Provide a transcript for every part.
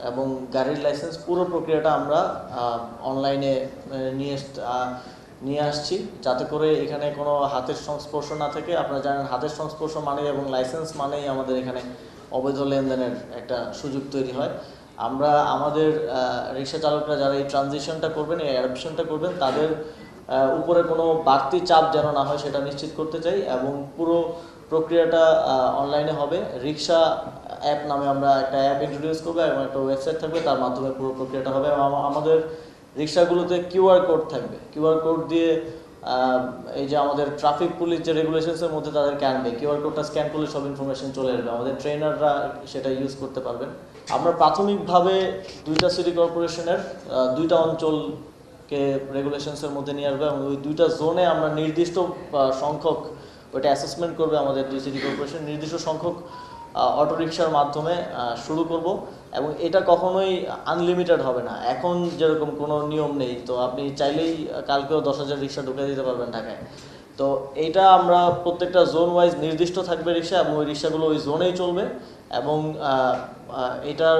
এবং গাড়ির লাইসেন্স পুরো প্রক্রিয়াটা আমরা অনলাইনে নিয়ে আসছি, যাতে করে এখানে কোনো হাতের সংস্পর্শ না থাকে। আপনারা জানেন হাতের সংস্পর্শ মানেই এবং লাইসেন্স মানেই আমাদের এখানে অবৈধ লেনদেনের একটা সুযোগ তৈরি হয়। আমরা আমাদের রিক্সা চালকরা যারা এই ট্রানজিশনটা করবেন, এই অ্যাডাপশনটা করবেন, তাদের উপরে কোনো বাড়তি চাপ যেন না হয় সেটা নিশ্চিত করতে চাই। এবং পুরো প্রক্রিয়াটা অনলাইনে হবে। রিক্সা অ্যাপ নামে আমরা একটা অ্যাপ ইন্ট্রোডিউস করবো এবং একটা ওয়েবসাইট থাকবে, তার মাধ্যমে পুরো প্রক্রিয়াটা হবে। এবং আমাদের রিক্সাগুলোতে কিউআর কোড থাকবে। কিউআর কোড দিয়ে এই যে আমাদের ট্রাফিক পুলিশ যে রেগুলেশনসের মধ্যে তাদেরকে আনবে, কিউআর কোডটা স্ক্যান করলে সব ইনফরমেশন চলে আসবে, আমাদের ট্রেনাররা সেটা ইউজ করতে পারবেন। আমরা প্রাথমিকভাবে দুইটা সিটি কর্পোরেশনের দুইটা অঞ্চলকে রেগুলেশনসের মধ্যে নিয়ে আসবো এবং ওই দুইটা জোনে আমরা নির্দিষ্ট সংখ্যক, ওইটা অ্যাসেসমেন্ট করবে আমাদের দুই সিটি কর্পোরেশন, নির্দিষ্ট সংখ্যক অটোরিকশার মাধ্যমে শুরু করব। এবং এটা কখনোই আনলিমিটেড হবে না। এখন যেরকম কোনো নিয়ম নেই, তো আপনি চাইলেই কালকেও 10,000 রিক্সা ঢুকে দিতে পারবেন ঢাকায়। তো এইটা আমরা প্রত্যেকটা জোন ওয়াইজ নির্দিষ্ট থাকবে রিক্সা, এবং ওই রিক্সাগুলো ওই জোনেই চলবে। এবং এটার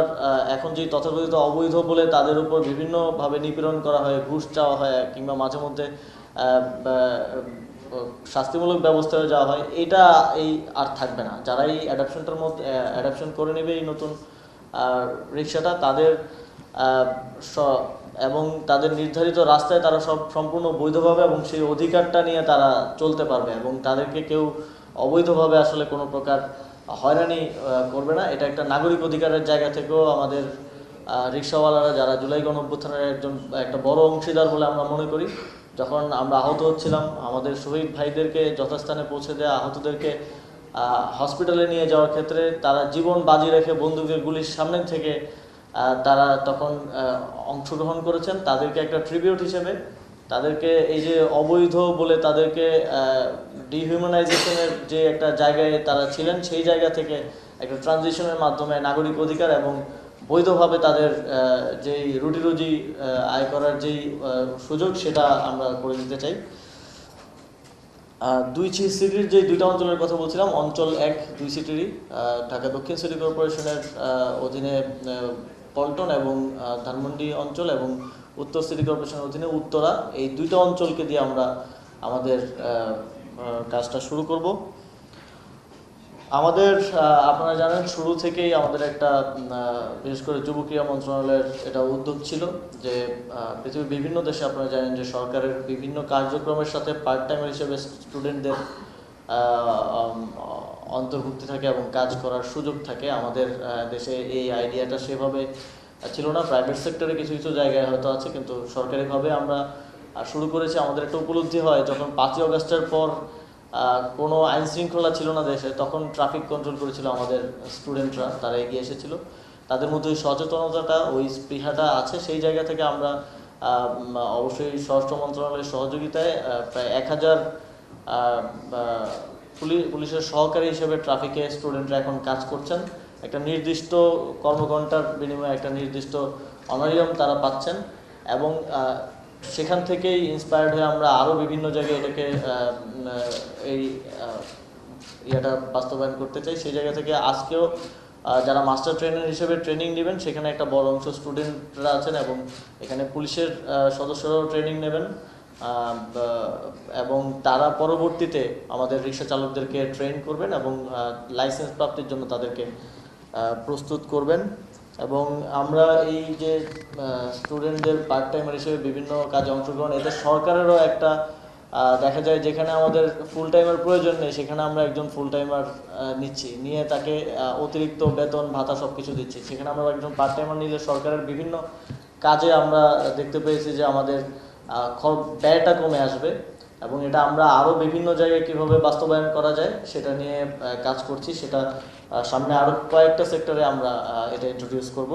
এখন যে তথাকথিত অবৈধ বলে তাদের উপর বিভিন্নভাবে নিপীড়ন করা হয়, ঘুষ চাওয়া হয়, কিংবা মাঝে মধ্যে শাস্তিমূলক ব্যবস্থা যাওয়া হয়, এটা এই আর থাকবে না। যারা এই অ্যাডাপশনটার মধ্যে অ্যাডাপশন করে নেবে এই নতুন রিক্সাটা, তাদের এবং তাদের নির্ধারিত রাস্তায় তারা সম্পূর্ণ বৈধভাবে এবং সেই অধিকারটা নিয়ে তারা চলতে পারবে, এবং তাদেরকে কেউ অবৈধভাবে আসলে কোনো প্রকার হয়রানি করবে না। এটা একটা নাগরিক অধিকারের জায়গা থেকেও আমাদের রিক্সাওয়ালারা, যারা জুলাই গণঅভ্যুত্থানের একটা বড় অংশীদার বলে আমরা মনে করি, যখন আমরা আহত হচ্ছিলাম, আমাদের শহীদ ভাইদেরকে যথাস্থানে পৌঁছে দেওয়া, আহতদেরকে হসপিটালে নিয়ে যাওয়ার ক্ষেত্রে তারা জীবন বাজি রেখে বন্দুকের গুলির সামনে থেকে তারা তখন অংশগ্রহণ করেছেন। তাদেরকে একটা ট্রিবিউট হিসেবে, তাদেরকে এই যে অবৈধ বলে তাদেরকে ডিহিউম্যানাইজেশনের যে একটা জায়গায় তারা ছিলেন, সেই জায়গা থেকে একটা ট্রানজিশনের মাধ্যমে নাগরিক অধিকার এবং বৈধভাবে তাদের যেই রুটি রুজি আয় করার যেই সুযোগ, সেটা আমরা করে দিতে চাই। দুই সিটির যে দুইটা অঞ্চলের কথা বলছিলাম, অঞ্চল 1 দুই সিটিরই, ঢাকা দক্ষিণ সিটি কর্পোরেশনের অধীনে পল্টন এবং ধানমন্ডি অঞ্চল, এবং উত্তর সিটি কর্পোরেশনের অধীনে উত্তরা, এই দুইটা অঞ্চলকে দিয়ে আমরা আমাদের কাজটা শুরু করব। আমাদের আপনারা জানেন শুরু থেকেই আমাদের একটা বিশেষ করে যুব ক্রীড়া মন্ত্রণালয়ের এটা উদ্যোগ ছিল যে পৃথিবীর বিভিন্ন দেশে আপনারা জানেন যে সরকারের বিভিন্ন কার্যক্রমের সাথে পার্ট টাইমার হিসেবে স্টুডেন্টদের অন্তর্ভুক্তি থাকে এবং কাজ করার সুযোগ থাকে। আমাদের দেশে এই আইডিয়াটা সেভাবে ছিল না। প্রাইভেট সেক্টরে কিছু কিছু জায়গায় হয়তো আছে, কিন্তু সরকারিভাবে আমরা শুরু করেছি। আমাদের একটা উপলব্ধি হয়, যখন 5ই আগস্টের পর কোনো আইন শৃঙ্খলা ছিল না দেশে, তখন ট্রাফিক কন্ট্রোল করেছিল আমাদের স্টুডেন্টরা, তারা এগিয়ে এসেছিল। তাদের মধ্যে ওই সচেতনতাটা, ওই স্পৃহাটা আছে। সেই জায়গা থেকে আমরা অবশ্যই স্বরাষ্ট্র মন্ত্রণালয়ের সহযোগিতায় প্রায় 1000 পুলিশের সহকারী হিসেবে ট্রাফিকে স্টুডেন্টরা এখন কাজ করছেন। একটা নির্দিষ্ট কর্মঘণ্টার বিনিময়ে একটা নির্দিষ্ট অনারিয়াম তারা পাচ্ছেন, এবং সেখান থেকেই ইন্সপায়ার্ড হয়ে আমরা আরও বিভিন্ন জায়গায় এটাকে এই ইয়েটা বাস্তবায়ন করতে চাই। সেই জায়গা থেকে আজকেও যারা মাস্টার ট্রেনার হিসেবে ট্রেনিং নেবেন, সেখানে একটা বড় অংশ স্টুডেন্টরা আছেন, এবং এখানে পুলিশের সদস্যরাও ট্রেনিং নেবেন, এবং তারা পরবর্তীতে আমাদের রিক্সা চালকদেরকে ট্রেন করবেন এবং লাইসেন্স প্রাপ্তির জন্য তাদেরকে প্রস্তুত করবেন। এবং আমরা এই যে স্টুডেন্টদের পার্ট টাইমার হিসেবে বিভিন্ন কাজে অংশগ্রহণ, এতে সরকারেরও একটা দেখা যায় যেখানে আমাদের ফুল টাইমার প্রয়োজন নেই, সেখানে আমরা একজন ফুল টাইমার নিচ্ছি, নিয়ে তাকে অতিরিক্ত বেতন ভাতা সব কিছু দিচ্ছি। সেখানে আমরা একজন পার্ট টাইমার নিলে সরকারের বিভিন্ন কাজে আমরা দেখতে পেয়েছি যে আমাদের ব্যয়টা কমে আসবে, এবং এটা আমরা আরও বিভিন্ন জায়গায় কীভাবে বাস্তবায়ন করা যায় সেটা নিয়ে কাজ করছি। সেটা সামনে আরও কয়েকটা সেক্টরে আমরা এটা ইন্ট্রোডিউস করব।